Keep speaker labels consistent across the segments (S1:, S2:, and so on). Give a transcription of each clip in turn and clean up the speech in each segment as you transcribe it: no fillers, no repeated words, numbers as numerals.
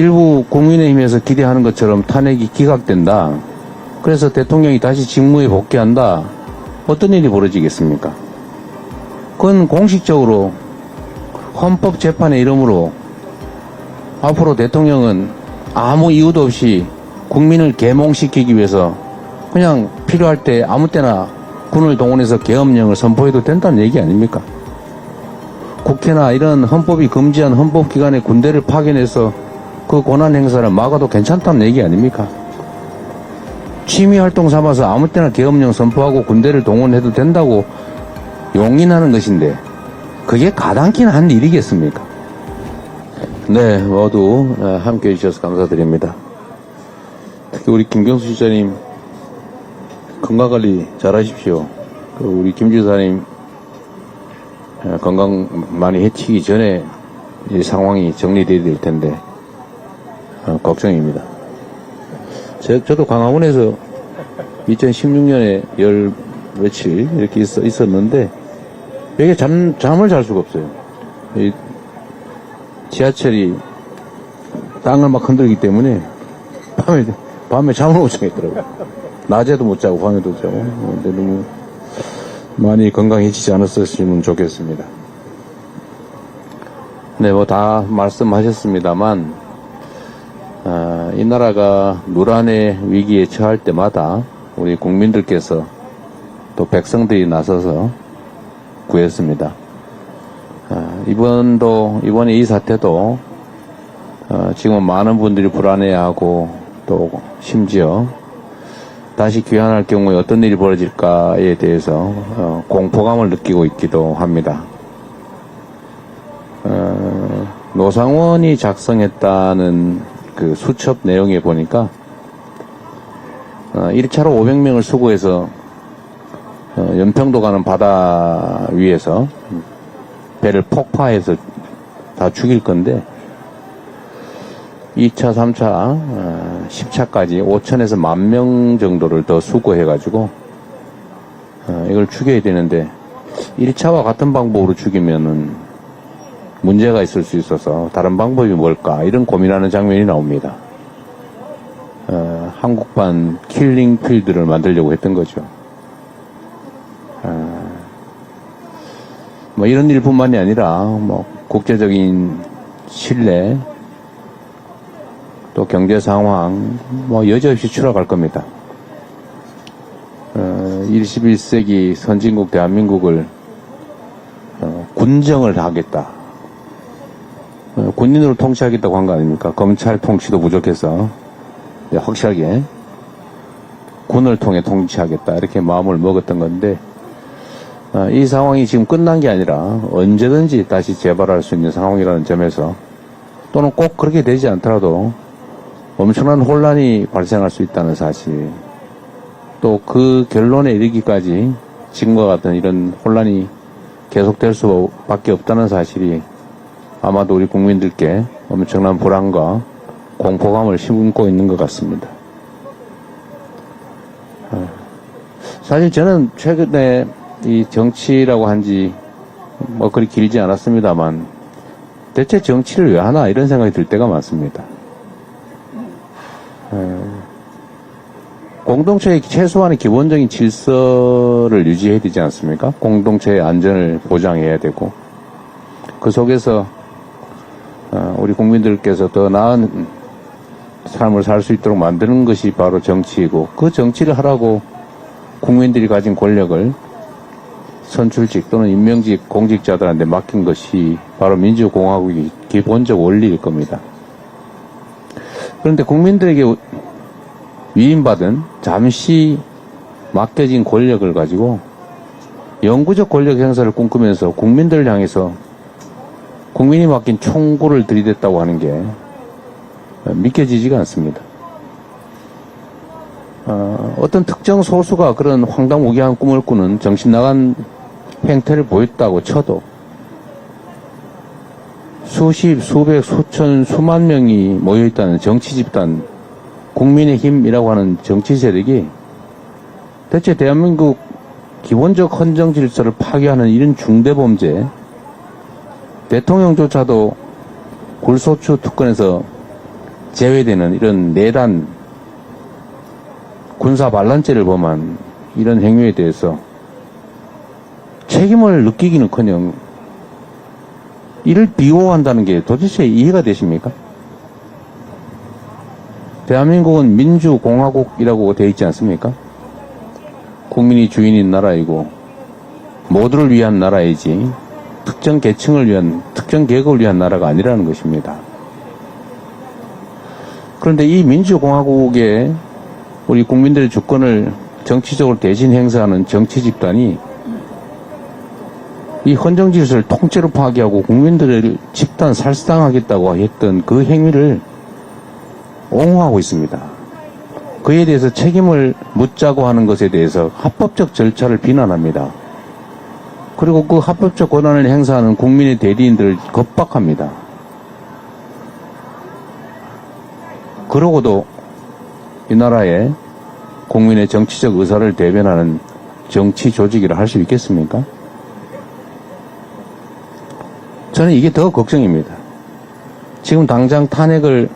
S1: 일부 국민의힘에서 기대하는 것처럼 탄핵이 기각된다. 그래서 대통령이 다시 직무에 복귀한다. 어떤 일이 벌어지겠습니까? 그건 공식적으로 헌법재판의 이름으로 앞으로 대통령은 아무 이유도 없이 국민을 계몽시키기 위해서 그냥 필요할 때 아무 때나 군을 동원해서 계엄령을 선포해도 된다는 얘기 아닙니까? 국회나 이런 헌법이 금지한 헌법기관의 군대를 파견해서 그 권한 행사를 막아도 괜찮다는 얘기 아닙니까? 취미활동 삼아서 아무 때나 계엄령 선포하고 군대를 동원해도 된다고 용인하는 것인데 그게 가당키는 한 일이겠습니까? 네, 모두 함께해 주셔서 감사드립니다. 특히 우리 김경수 지사님 건강관리 잘하십시오. 그리고 우리 김 지사님 건강 많이 해치기 전에 이 상황이 정리되어야 될 텐데 걱정입니다. 저도 광화문에서 2016년에 열 며칠 이렇게 있었는데 여기 잠을 잘 수가 없어요. 이 지하철이 땅을 막 흔들기 때문에 밤에 잠을 못 자겠더라고요. 낮에도 못 자고 밤에도 자고. 근데 너무 많이 건강해지지 않았으면 좋겠습니다. 네, 뭐 다 말씀하셨습니다만 이 나라가 노란의 위기에 처할 때마다 우리 국민들께서 또 백성들이 나서서 구했습니다. 이번에 이 사태도 지금 많은 분들이 불안해하고 또 심지어 다시 귀환할 경우에 어떤 일이 벌어질까에 대해서 공포감을 느끼고 있기도 합니다. 노상원이 작성했다는 그 수첩 내용에 보니까 1차로 500명을 수거해서 연평도 가는 바다 위에서 배를 폭파해서 다 죽일 건데 2차, 3차, 10차까지 5천에서 10,000명 정도를 더 수거해가지고 이걸 죽여야 되는데 1차와 같은 방법으로 죽이면은 문제가 있을 수 있어서 다른 방법이 뭘까 이런 고민하는 장면이 나옵니다. 한국판 킬링 필드를 만들려고 했던 거죠. 뭐 이런 일뿐만이 아니라 뭐 국제적인 신뢰 또 경제 상황 뭐 여지없이 추락할 겁니다. 21세기 선진국 대한민국을 군정을 하겠다. 군인으로 통치하겠다고 한 거 아닙니까? 검찰 통치도 부족해서 확실하게 군을 통해 통치하겠다 이렇게 마음을 먹었던 건데 이 상황이 지금 끝난 게 아니라 언제든지 다시 재발할 수 있는 상황이라는 점에서 또는 꼭 그렇게 되지 않더라도 엄청난 혼란이 발생할 수 있다는 사실 또 그 결론에 이르기까지 지금과 같은 이런 혼란이 계속될 수밖에 없다는 사실이 아마도 우리 국민들께 엄청난 불안과 공포감을 심고 있는 것 같습니다. 사실 저는 최근에 이 정치라고 한지 뭐 그리 길지 않았습니다만 대체 정치를 왜 하나 이런 생각이 들 때가 많습니다. 공동체의 최소한의 기본적인 질서를 유지해야 되지 않습니까? 공동체의 안전을 보장해야 되고 그 속에서 우리 국민들께서 더 나은 삶을 살 수 있도록 만드는 것이 바로 정치이고 그 정치를 하라고 국민들이 가진 권력을 선출직 또는 임명직 공직자들한테 맡긴 것이 바로 민주공화국의 기본적 원리일 겁니다. 그런데 국민들에게 위임받은 잠시 맡겨진 권력을 가지고 영구적 권력 행사를 꿈꾸면서 국민들을 향해서 국민이 맡긴 총구를 들이댔다고 하는 게 믿겨지지가 않습니다. 어떤 특정 소수가 그런 황당무계한 꿈을 꾸는 정신 나간 행태를 보였다고 쳐도 수십, 수백, 수천, 수만 명이 모여있다는 정치 집단, 국민의힘이라고 하는 정치 세력이 대체 대한민국 기본적 헌정 질서를 파괴하는 이런 제외되는 이런 내단 군사 반란죄를 범한 이런 행위에 대해서 책임을 느끼기는커녕 이를 비호한다는 게 도대체 이해가 되십니까? 대한민국은 민주공화국이라고 되어 있지 않습니까? 국민이 주인인 나라이고 모두를 위한 나라이지 특정 계층을 위한, 특정 계급을 위한 나라가 아니라는 것입니다. 그런데 이 민주공화국에 우리 국민들의 주권을 정치적으로 대신 행사하는 정치 집단이 이 헌정질서를 통째로 파괴하고 국민들을 집단 살상하겠다고 했던 그 행위를 옹호하고 있습니다. 그에 대해서 책임을 묻자고 하는 것에 대해서 합법적 절차를 비난합니다. 그리고 그 합법적 권한을 행사하는 국민의 대리인들을 겁박합니다. 그러고도 이 나라의 국민의 정치적 의사를 대변하는 정치 조직이라 할 수 있겠습니까? 저는 이게 더 걱정입니다. 지금 당장 탄핵을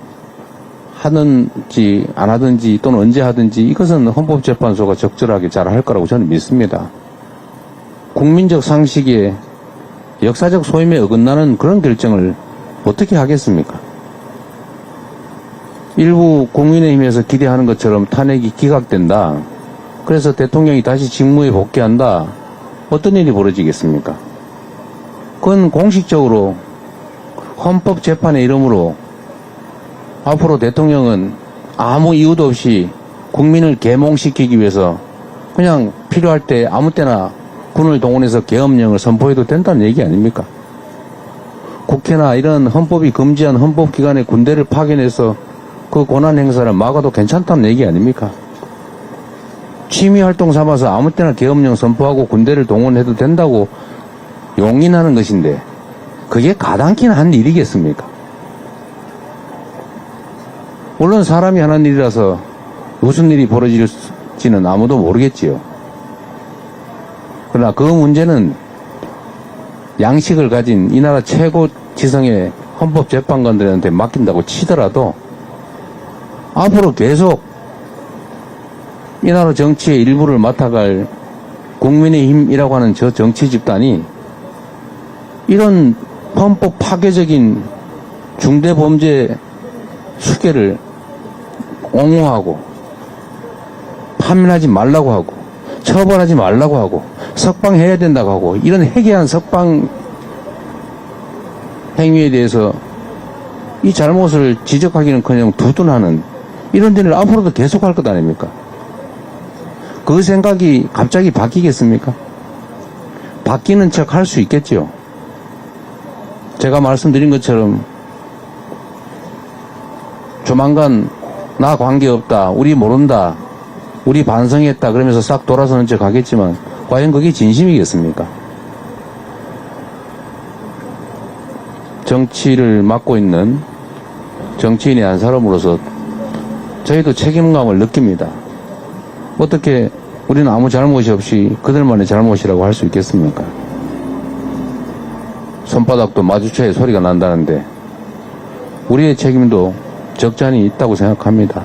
S1: 하든지 안 하든지 또는 언제 하든지 이것은 헌법재판소가 적절하게 잘 할 거라고 저는 믿습니다. 국민적 상식에 역사적 소임에 어긋나는 그런 결정을 어떻게 하겠습니까? 일부 국민의힘에서 기대하는 것처럼 탄핵이 기각된다. 그래서 대통령이 다시 직무에 복귀한다. 어떤 일이 벌어지겠습니까? 그건 공식적으로 헌법재판의 이름으로 앞으로 대통령은 아무 이유도 없이 국민을 계몽시키기 위해서 그냥 필요할 때 아무 때나 군을 동원해서 계엄령을 선포해도 된다는 얘기 아닙니까? 국회나 이런 헌법이 금지한 헌법기관의 군대를 파견해서 그 권한 행사를 막아도 괜찮다는 얘기 아닙니까? 취미활동 삼아서 아무 때나 계엄령 선포하고 군대를 동원해도 된다고 용인하는 것인데 그게 가당키나 한 일이겠습니까? 물론 사람이 하는 일이라서 무슨 일이 벌어질지는 아무도 모르겠지요. 그러나 그 문제는 양식을 가진 이 나라 최고 지성의 헌법재판관들한테 맡긴다고 치더라도 앞으로 계속 이 나라 정치의 일부를 맡아갈 국민의힘이라고 하는 저 정치 집단이 이런 헌법 파괴적인 중대범죄 수괴를 옹호하고 파면하지 말라고 하고 처벌하지 말라고 하고 석방해야 된다고 하고 이런 해괴한 석방 행위에 대해서 이 잘못을 지적하기는커녕 두둔하는 이런 일을 앞으로도 계속할 것 아닙니까? 그 생각이 갑자기 바뀌겠습니까? 바뀌는 척 할 수 있겠죠. 제가 말씀드린 것처럼 조만간 나 관계없다, 우리 모른다, 우리 반성했다 그러면서 싹 돌아서는 척 하겠지만 과연 그게 진심이겠습니까? 정치를 맡고 있는 정치인의 한 사람으로서 저희도 책임감을 느낍니다. 어떻게 우리는 아무 잘못이 없이 그들만의 잘못이라고 할 수 있겠습니까? 손바닥도 마주쳐야 소리가 난다는데 우리의 책임도 적잖이 있다고 생각합니다.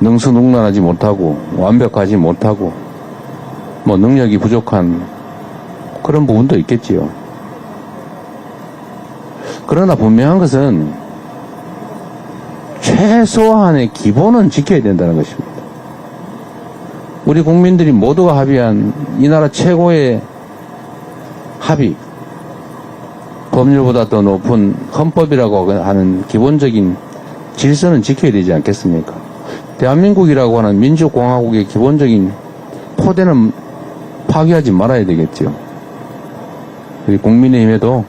S1: 능수능란하지 못하고 완벽하지 못하고 뭐 능력이 부족한 그런 부분도 있겠지요. 그러나 분명한 것은 최소한의 기본은 지켜야 된다는 것입니다. 우리 국민들이 모두가 합의한 이 나라 최고의 합의, 법률보다 더 높은 헌법이라고 하는 기본적인 질서는 지켜야 되지 않겠습니까? 대한민국이라고 하는 민주공화국의 기본적인 토대는 파괴하지 말아야 되겠죠. 우리 국민의힘에도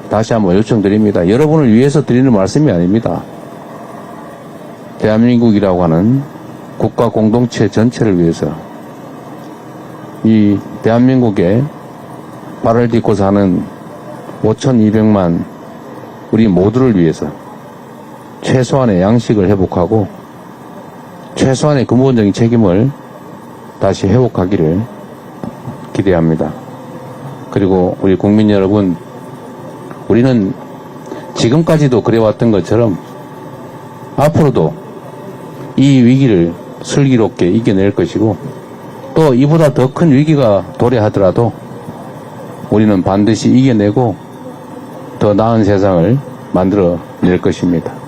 S1: 다시 한번 요청드립니다. 여러분을 위해서 드리는 말씀이 아닙니다. 대한민국이라고 하는 국가 공동체 전체를 위해서 이 대한민국에 발을 딛고 사는 5,200만 우리 모두를 위해서 최소한의 양식을 회복하고 최소한의 근본적인 책임을 다시 회복하기를 기대합니다. 그리고 우리 국민 여러분, 우리는 지금까지도 그래왔던 것처럼 앞으로도 이 위기를 슬기롭게 이겨낼 것이고 또 이보다 더 큰 위기가 도래하더라도 우리는 반드시 이겨내고 더 나은 세상을 만들어낼 것입니다.